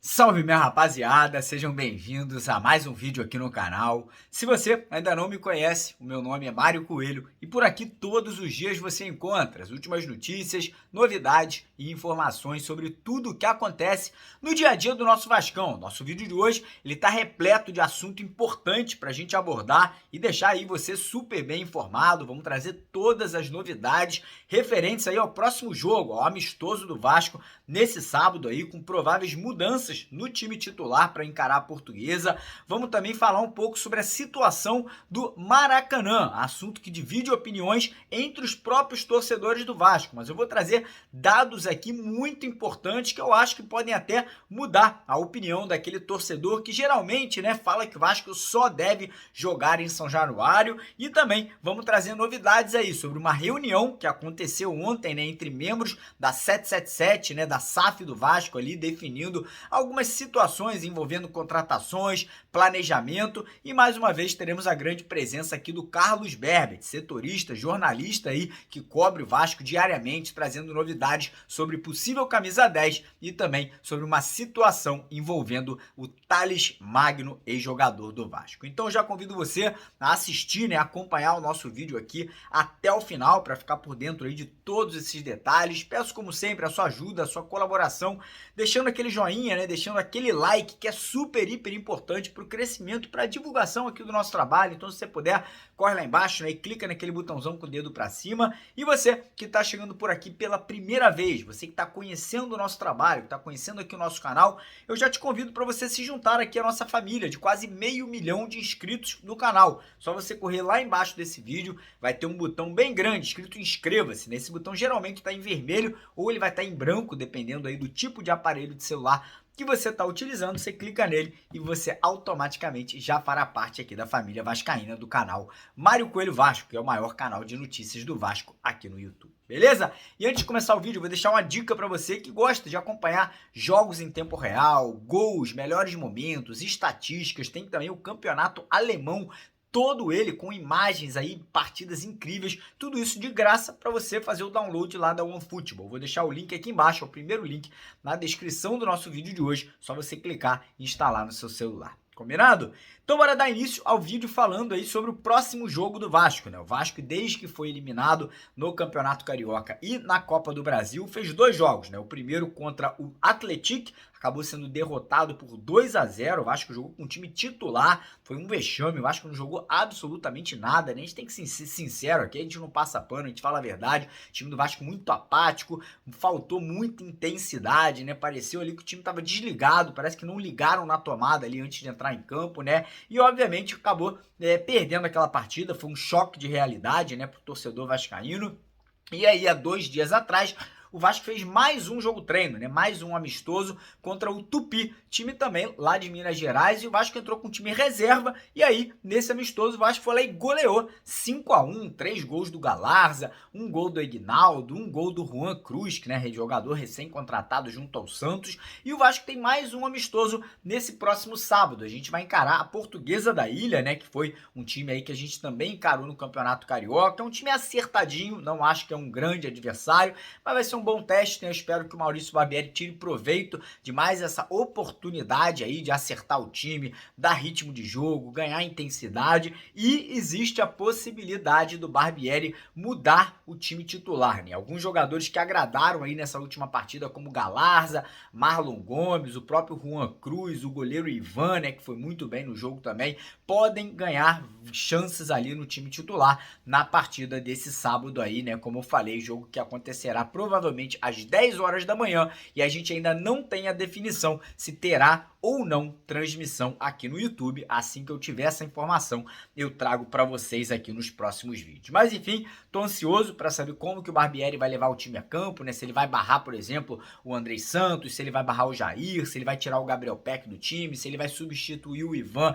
Salve minha rapaziada, sejam bem-vindos a mais um vídeo aqui no canal. Se você ainda não me conhece, o meu nome é Mário Coelho e por aqui todos os dias você encontra as últimas notícias, novidades e informações sobre tudo o que acontece no dia a dia do nosso Vascão. Nosso vídeo de hoje ele tá repleto de assunto importante para a gente abordar e deixar aí você super bem informado. Vamos trazer todas as novidades referentes aí ao próximo jogo, ao amistoso do Vasco nesse sábado aí, com prováveis mudanças no time titular para encarar a Portuguesa. Vamos também falar um pouco sobre a situação do Maracanã, assunto que divide opiniões entre os próprios torcedores do Vasco, mas eu vou trazer dados aqui muito importantes que eu acho que podem até mudar a opinião daquele torcedor que geralmente, fala que o Vasco só deve jogar em São Januário. E também vamos trazer novidades aí sobre uma reunião que aconteceu ontem, entre membros da 777, da SAF do Vasco ali, definindo algumas situações envolvendo contratações, planejamento, e mais uma vez teremos a grande presença aqui do Carlos Berbet, setorista, jornalista aí que cobre o Vasco diariamente, trazendo novidades sobre possível camisa 10 e também sobre uma situação envolvendo o Thales Magno, ex-jogador do Vasco. Então já convido você a assistir, acompanhar o nosso vídeo aqui até o final para ficar por dentro aí de todos esses detalhes. Peço como sempre a sua ajuda, a sua colaboração, deixando aquele joinha, deixando aquele like que é super, hiper importante para o crescimento, para a divulgação aqui do nosso trabalho. Então se você puder, corre lá embaixo e clica naquele botãozão com o dedo para cima. E você que está chegando por aqui pela primeira vez, você que está conhecendo o nosso trabalho, que está conhecendo aqui o nosso canal, eu já te convido para você se juntar aqui à nossa família de quase 500 mil de inscritos no canal. Só você correr lá embaixo desse vídeo, vai ter um botão bem grande escrito inscreva-se. Nesse botão geralmente está em vermelho ou ele vai estar em branco, dependendo aí do tipo de aparelho de celular que você está utilizando. Você clica nele e você automaticamente já fará parte aqui da família vascaína do canal Mário Coelho Vasco, que é o maior canal de notícias do Vasco aqui no YouTube. Beleza? E antes de começar o vídeo, eu vou deixar uma dica para você que gosta de acompanhar jogos em tempo real, gols, melhores momentos, estatísticas. Tem também o campeonato alemão, todo ele com imagens aí, partidas incríveis, tudo isso de graça para você fazer o download lá da OneFootball. Vou deixar o link aqui embaixo, é o primeiro link na descrição do nosso vídeo de hoje, só você clicar e instalar no seu celular. Combinado? Então bora dar início ao vídeo falando aí sobre o próximo jogo do Vasco, O Vasco, desde que foi eliminado no Campeonato Carioca e na Copa do Brasil, fez dois jogos, O primeiro contra o Atlético, acabou sendo derrotado por 2-0, o Vasco jogou com o time titular, foi um vexame, o Vasco não jogou absolutamente nada, A gente tem que ser sincero aqui, a gente não passa pano, a gente fala a verdade, o time do Vasco muito apático, faltou muita intensidade, Pareceu ali que o time estava desligado, parece que não ligaram na tomada ali antes de entrar em campo, E obviamente acabou perdendo aquela partida, foi um choque de realidade, para o torcedor vascaíno. E aí, há 2 dias atrás, o Vasco fez mais um jogo treino, mais um amistoso contra o Tupi, time também lá de Minas Gerais, e o Vasco entrou com time reserva, e aí, nesse amistoso, o Vasco foi lá e goleou 5-1, 3 gols do Galarza, 1 gol do Ignaldo, 1 gol do Juan Cruz, que jogador recém-contratado junto ao Santos, e o Vasco tem mais um amistoso nesse próximo sábado. A gente vai encarar a Portuguesa da Ilha, que foi um time aí que a gente também encarou no Campeonato Carioca, é um time acertadinho, não acho que é um grande adversário, mas vai ser um bom teste, Eu espero que o Maurício Barbieri tire proveito de mais essa oportunidade aí de acertar o time, dar ritmo de jogo, ganhar intensidade, e existe a possibilidade do Barbieri mudar o time titular, Alguns jogadores que agradaram aí nessa última partida, como Galarza, Marlon Gomes, o próprio Juan Cruz, o goleiro Ivan, que foi muito bem no jogo também, podem ganhar chances ali no time titular na partida desse sábado aí, Como eu falei, jogo que acontecerá provavelmente às 10 horas da manhã, e a gente ainda não tem a definição se terá ou não transmissão aqui no YouTube. Assim que eu tiver essa informação, eu trago para vocês aqui nos próximos vídeos. Mas enfim, tô ansioso para saber como que o Barbieri vai levar o time a campo, Se ele vai barrar, por exemplo, o Andrei Santos, se ele vai barrar o Jair, se ele vai tirar o Gabriel Peck do time, se ele vai substituir o Ivan,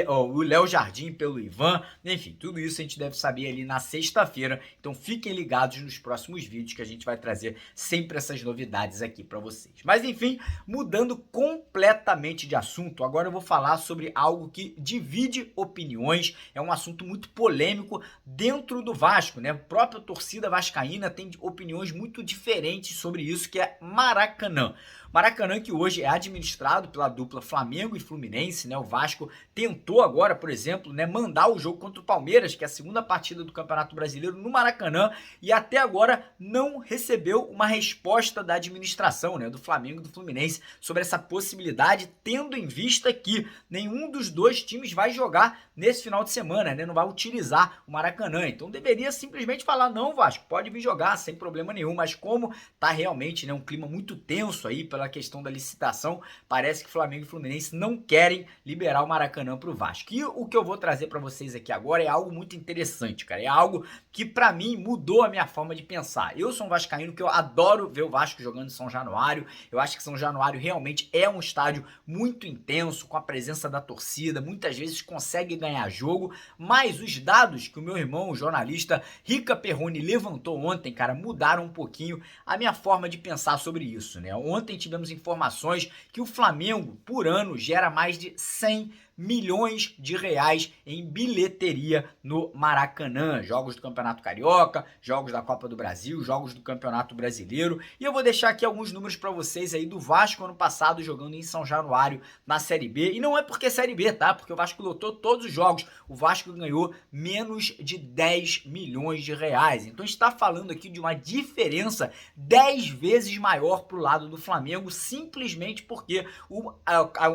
o Léo Jardim pelo Ivan, enfim, tudo isso a gente deve saber ali na sexta-feira. Então fiquem ligados nos próximos vídeos que a gente vai trazer sempre essas novidades aqui para vocês. Mas enfim, mudando completamente realmente de assunto, agora eu vou falar sobre algo que divide opiniões, é um assunto muito polêmico dentro do Vasco, né? A própria torcida vascaína tem opiniões muito diferentes sobre isso, que é Maracanã. Maracanã que hoje é administrado pela dupla Flamengo e Fluminense, né? O Vasco tentou agora, por exemplo, né, mandar o jogo contra o Palmeiras, que é a segunda partida do Campeonato Brasileiro, no Maracanã, e até agora não recebeu uma resposta da administração, né, do Flamengo e do Fluminense sobre essa possibilidade, tendo em vista que nenhum dos dois times vai jogar nesse final de semana, né? Não vai utilizar o Maracanã. Então deveria simplesmente falar: não, Vasco, pode vir jogar sem problema nenhum, mas como tá realmente, né, um clima muito tenso aí pela questão da licitação, parece que Flamengo e Fluminense não querem liberar o Maracanã pro Vasco. E o que eu vou trazer para vocês aqui agora é algo muito interessante, cara. É algo que para mim mudou a minha forma de pensar. Eu sou um vascaíno que eu adoro ver o Vasco jogando em São Januário. Eu acho que São Januário realmente é um estádio muito intenso, com a presença da torcida, muitas vezes consegue ganhar jogo, mas os dados que o meu irmão, o jornalista Rica Perrone, levantou ontem, cara, mudaram um pouquinho a minha forma de pensar sobre isso, né? Ontem tivemos informações que o Flamengo, por ano, gera mais de 100 milhões de reais em bilheteria no Maracanã, jogos do Campeonato Carioca, jogos da Copa do Brasil, jogos do Campeonato Brasileiro, e eu vou deixar aqui alguns números para vocês aí do Vasco ano passado jogando em São Januário na Série B, e não é porque é Série B, tá? Porque o Vasco lotou todos os jogos, o Vasco ganhou menos de 10 milhões de reais, então a gente está falando aqui de uma diferença 10 vezes maior pro lado do Flamengo, simplesmente porque o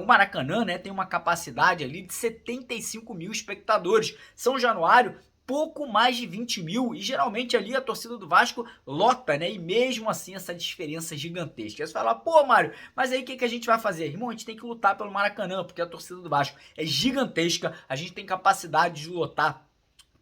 Maracanã, né, tem uma capacidade ali de 75 mil espectadores. São Januário, pouco mais de 20 mil, e geralmente ali a torcida do Vasco lota, né? E mesmo assim essa diferença é gigantesca. Aí você fala: pô, Mário, mas aí o que a gente vai fazer? Irmão, a gente tem que lutar pelo Maracanã, porque a torcida do Vasco é gigantesca, a gente tem capacidade de lotar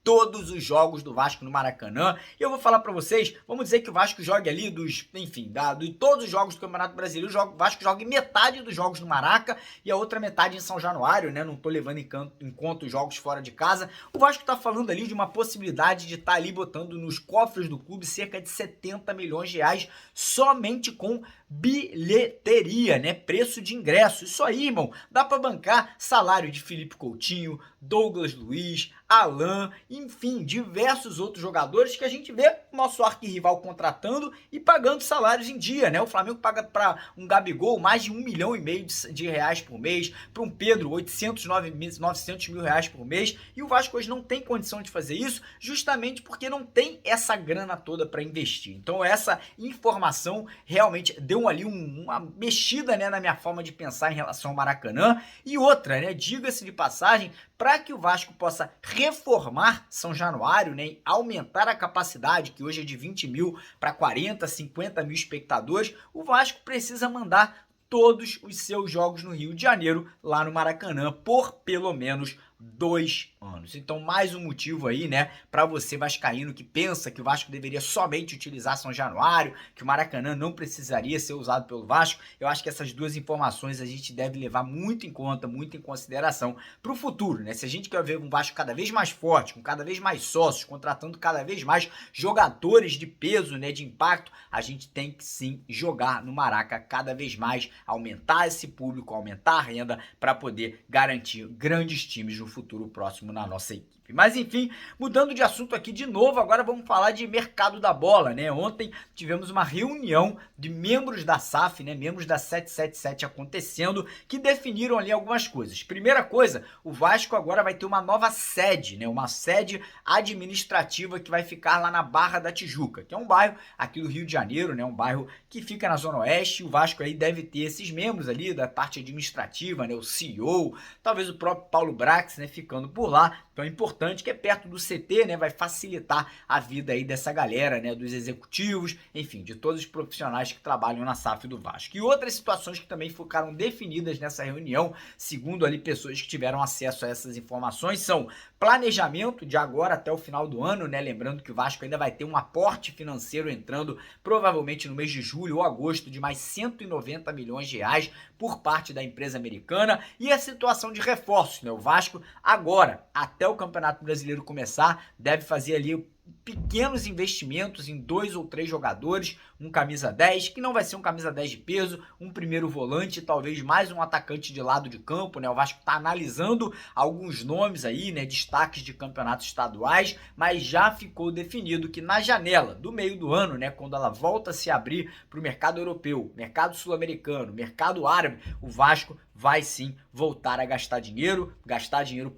todos os jogos do Vasco no Maracanã. E eu vou falar para vocês, vamos dizer que o Vasco jogue ali de todos os jogos do Campeonato Brasileiro, o Vasco jogue metade dos jogos no Maraca e a outra metade em São Januário, né? Não tô levando em conta os jogos fora de casa. O Vasco tá falando ali de uma possibilidade de estar ali botando nos cofres do clube cerca de 70 milhões de reais somente com bilheteria, né? Preço de ingresso. Isso aí, irmão, dá para bancar salário de Felipe Coutinho, Douglas Luiz, Alan, enfim, diversos outros jogadores que a gente vê nosso arquirrival contratando e pagando salários em dia, né? O Flamengo paga para um Gabigol mais de 1,5 milhão de reais por mês, para um Pedro 900 mil reais por mês, e o Vasco hoje não tem condição de fazer isso, justamente porque não tem essa grana toda para investir. Então essa informação realmente deu ali uma mexida, né, na minha forma de pensar em relação ao Maracanã. E outra, né, diga-se de passagem, para que o Vasco possa reformar São Januário, né, e aumentar a capacidade, que hoje é de 20 mil para 40, 50 mil espectadores, o Vasco precisa mandar todos os seus jogos no Rio de Janeiro, lá no Maracanã, por pelo menos 2 anos. Então, mais um motivo aí, né, para você vascaíno que pensa que o Vasco deveria somente utilizar São Januário, que o Maracanã não precisaria ser usado pelo Vasco. Eu acho que essas duas informações a gente deve levar muito em conta, muito em consideração para o futuro, né? Se a gente quer ver um Vasco cada vez mais forte, com cada vez mais sócios, contratando cada vez mais jogadores de peso, né, de impacto, a gente tem que sim jogar no Maraca cada vez mais, aumentar esse público, aumentar a renda para poder garantir grandes times no futuro próximo na nossa equipe. Mas enfim, mudando de assunto aqui de novo, agora vamos falar de mercado da bola, né? Ontem tivemos uma reunião de membros da SAF, né? Membros da 777 acontecendo, que definiram ali algumas coisas. Primeira coisa, o Vasco agora vai ter uma nova sede, né? Uma sede administrativa que vai ficar lá na Barra da Tijuca, que é um bairro aqui do Rio de Janeiro, né? Um bairro que fica na Zona Oeste. O Vasco aí deve ter esses membros ali da parte administrativa, né? O CEO, talvez o próprio Paulo Brax, né? Ficando por lá. Então é importante que é perto do CT, né? Vai facilitar a vida aí dessa galera, né? Dos executivos, enfim, de todos os profissionais que trabalham na SAF do Vasco. E outras situações que também ficaram definidas nessa reunião, segundo ali pessoas que tiveram acesso a essas informações, são planejamento de agora até o final do ano, né? Lembrando que o Vasco ainda vai ter um aporte financeiro entrando provavelmente no mês de julho ou agosto de mais 190 milhões de reais por parte da empresa americana, e a situação de reforços, né? O Vasco agora, até o Campeonato Brasileiro começar, deve fazer ali pequenos investimentos em 2 ou 3 jogadores, um camisa 10, que não vai ser um camisa 10 de peso, um primeiro volante, talvez mais um atacante de lado de campo, né? O Vasco está analisando alguns nomes aí, né? Destaques de campeonatos estaduais, mas já ficou definido que na janela do meio do ano, né? Quando ela volta a se abrir para o mercado europeu, mercado sul-americano, mercado árabe, o Vasco vai sim voltar a gastar dinheiro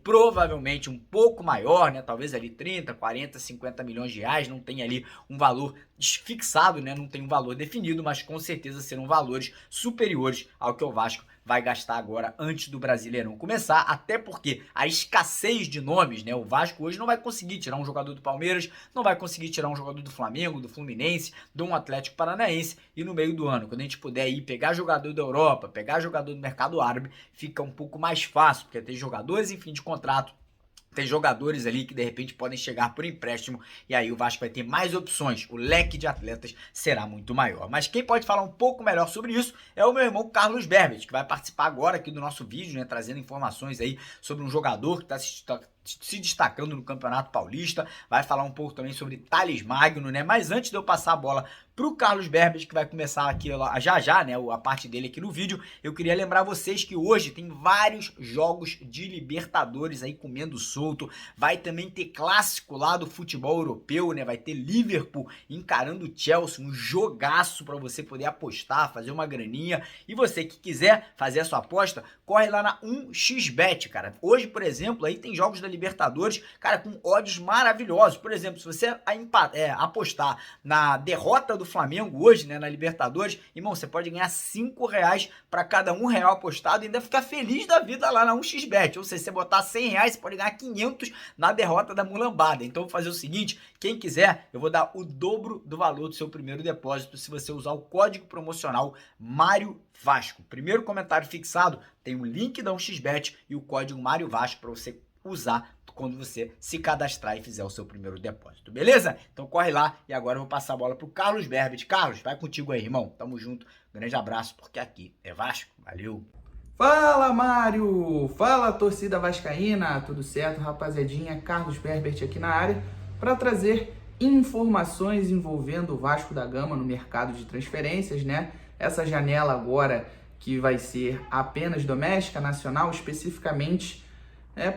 provavelmente um pouco maior, né? Talvez ali 30, 40, 50 milhões de reais, não tem ali um valor fixado, né? Não tem um valor definido, mas com certeza serão valores superiores ao que o Vasco vai gastar agora antes do Brasileirão começar, até porque a escassez de nomes, né? O Vasco hoje não vai conseguir tirar um jogador do Palmeiras, não vai conseguir tirar um jogador do Flamengo, do Fluminense, de um Atlético Paranaense, e no meio do ano, quando a gente puder ir pegar jogador da Europa, pegar jogador do mercado árabe, fica um pouco mais fácil, porque tem jogadores em fim de contrato, tem jogadores ali que de repente podem chegar por empréstimo e aí o Vasco vai ter mais opções, o leque de atletas será muito maior. Mas quem pode falar um pouco melhor sobre isso é o meu irmão Carlos Berbet, que vai participar agora aqui do nosso vídeo, né, trazendo informações aí sobre um jogador que está se destacando no Campeonato Paulista, vai falar um pouco também sobre Thales Magno, né? Mas antes de eu passar a bola pro Carlos Berbet, que vai começar aqui já, né, a parte dele aqui no vídeo, eu queria lembrar vocês que hoje tem vários jogos de Libertadores aí comendo solto, vai também ter clássico lá do futebol europeu, né? Vai ter Liverpool encarando o Chelsea, um jogaço para você poder apostar, fazer uma graninha, e você que quiser fazer a sua aposta, corre lá na 1xBet, cara. Hoje, por exemplo, aí tem jogos da Libertadores, cara, com odds maravilhosos. Por exemplo, se você apostar na derrota do Flamengo hoje, né, na Libertadores, irmão, você pode ganhar R$5 para cada R$1 apostado e ainda ficar feliz da vida lá na 1xBet. Ou seja, se você botar R$100, você pode ganhar 500 na derrota da mulambada. Então, vou fazer o seguinte, quem quiser, eu vou dar o dobro do valor do seu primeiro depósito se você usar o código promocional Mário Vasco. Primeiro comentário fixado tem o link da 1xBet e o código Mário Vasco para você usar quando você se cadastrar e fizer o seu primeiro depósito, beleza? Então corre lá e agora eu vou passar a bola pro Carlos Berbet. Carlos, vai contigo aí, irmão. Tamo junto. Grande abraço, porque aqui é Vasco. Valeu! Fala, Mário! Fala, torcida vascaína! Tudo certo, rapaziadinha? Carlos Berbet aqui na área para trazer informações envolvendo o Vasco da Gama no mercado de transferências, né? Essa janela agora que vai ser apenas doméstica, nacional, especificamente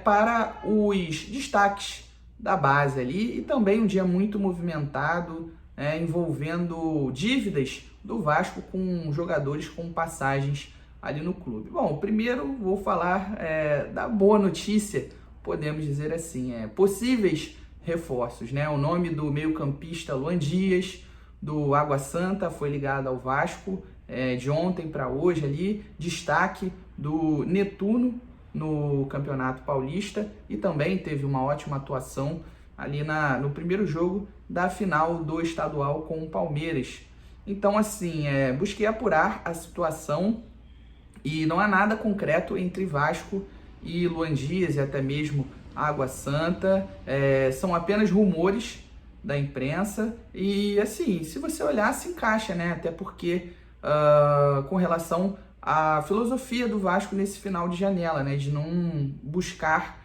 para os destaques da base ali, e também um dia muito movimentado envolvendo dívidas do Vasco com jogadores com passagens ali no clube. Bom, primeiro vou falar da boa notícia, podemos dizer assim, possíveis reforços, né? O nome do meio-campista Luan Dias, do Água Santa, foi ligado ao Vasco de ontem para hoje ali, destaque do Netuno no Campeonato Paulista e também teve uma ótima atuação ali no primeiro jogo da final do estadual com o Palmeiras. Então, assim, busquei apurar a situação e não há nada concreto entre Vasco e Luan Dias e até mesmo Água Santa. São apenas rumores da imprensa e, assim, se você olhar, se encaixa, né? Até porque com relação à filosofia do Vasco nesse final de janela, né? De não buscar,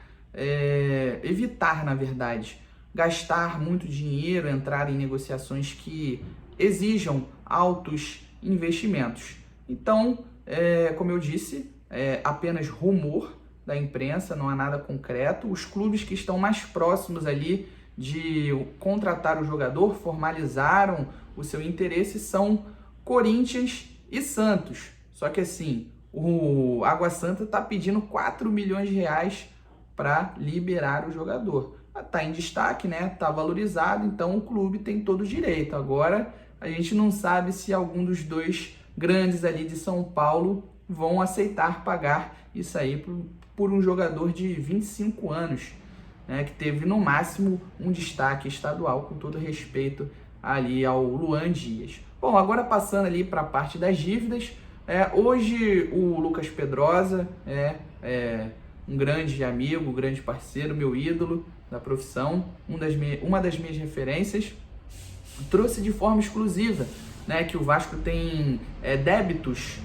evitar, na verdade, gastar muito dinheiro, entrar em negociações que exijam altos investimentos. Então, como eu disse, apenas rumor da imprensa, não há nada concreto. Os clubes que estão mais próximos ali de contratar o jogador formalizaram o seu interesse são Corinthians e Santos. Só que assim, o Água Santa está pedindo 4 milhões de reais para liberar o jogador. Está em destaque, né? Está valorizado, então o clube tem todo o direito. Agora, a gente não sabe se algum dos dois grandes ali de São Paulo vão aceitar pagar isso aí por um jogador de 25 anos, né? Que teve no máximo um destaque estadual, com todo respeito ali ao Luan Dias. Bom, agora passando ali para a parte das dívidas, hoje o Lucas Pedrosa um grande amigo, um grande parceiro, meu ídolo da profissão, uma das minhas referências, trouxe de forma exclusiva, né, que o Vasco tem débitos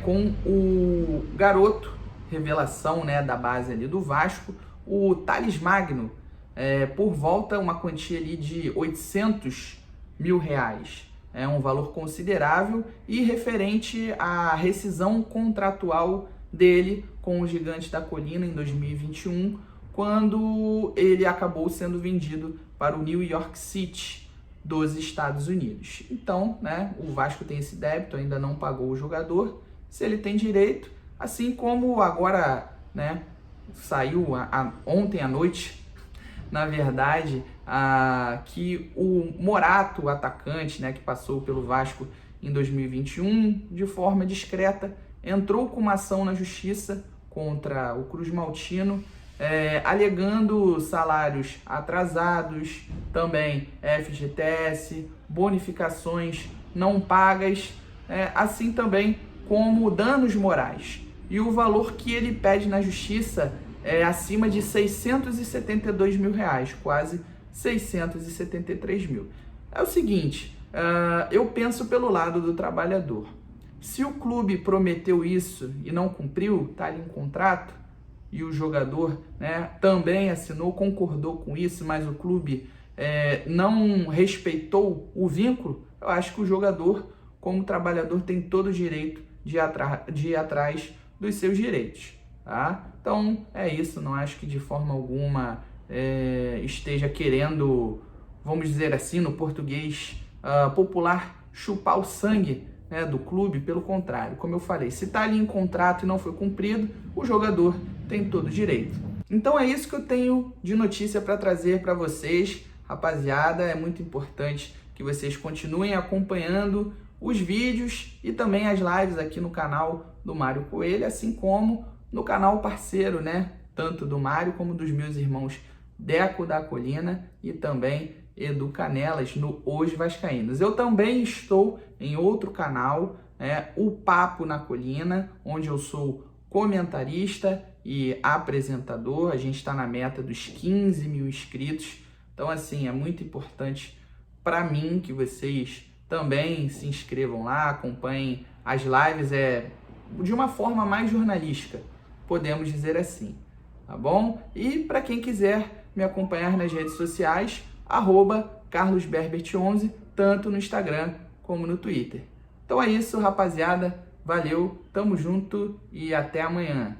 com o garoto revelação, né, da base ali do Vasco, o Thales Magno, por volta uma quantia ali de 800 mil reais. é um valor considerável, e referente à rescisão contratual dele com o Gigante da Colina em 2021, quando ele acabou sendo vendido para o New York City dos Estados Unidos. Então, né, o Vasco tem esse débito, ainda não pagou o jogador. Se ele tem direito, assim como agora, né, saiu ontem à noite, na verdade, que o Morato, o atacante, né, que passou pelo Vasco em 2021, de forma discreta, entrou com uma ação na justiça contra o Cruz Maltino, alegando salários atrasados, também FGTS, bonificações não pagas, assim também como danos morais. E o valor que ele pede na justiça é acima de 672 mil reais, quase 673 mil. É o seguinte, eu penso pelo lado do trabalhador. Se o clube prometeu isso e não cumpriu, está ali em contrato, e o jogador, né, também assinou, concordou com isso, mas o clube não respeitou o vínculo, eu acho que o jogador, como trabalhador, tem todo o direito de ir atrás dos seus direitos. Tá? Então é isso, não acho que de forma alguma esteja querendo, vamos dizer assim, no português popular, chupar o sangue, né, do clube. Pelo contrário, como eu falei, se está ali em contrato e não foi cumprido, o jogador tem todo o direito. Então é isso que eu tenho de notícia para trazer para vocês, rapaziada. É muito importante que vocês continuem acompanhando os vídeos e também as lives aqui no canal do Mário Coelho, assim como no canal parceiro, né, tanto do Mário como dos meus irmãos Deco da Colina e também Edu Canelas, no Os Vascaínos. Eu também estou em outro canal, o Papo na Colina, onde eu sou comentarista e apresentador. A gente está na meta dos 15 mil inscritos, então assim, é muito importante para mim que vocês também se inscrevam lá, acompanhem as lives de uma forma mais jornalística, podemos dizer assim, tá bom? E para quem quiser me acompanhar nas redes sociais, @carlosberbert11, tanto no Instagram como no Twitter. Então é isso, rapaziada. Valeu, tamo junto e até amanhã.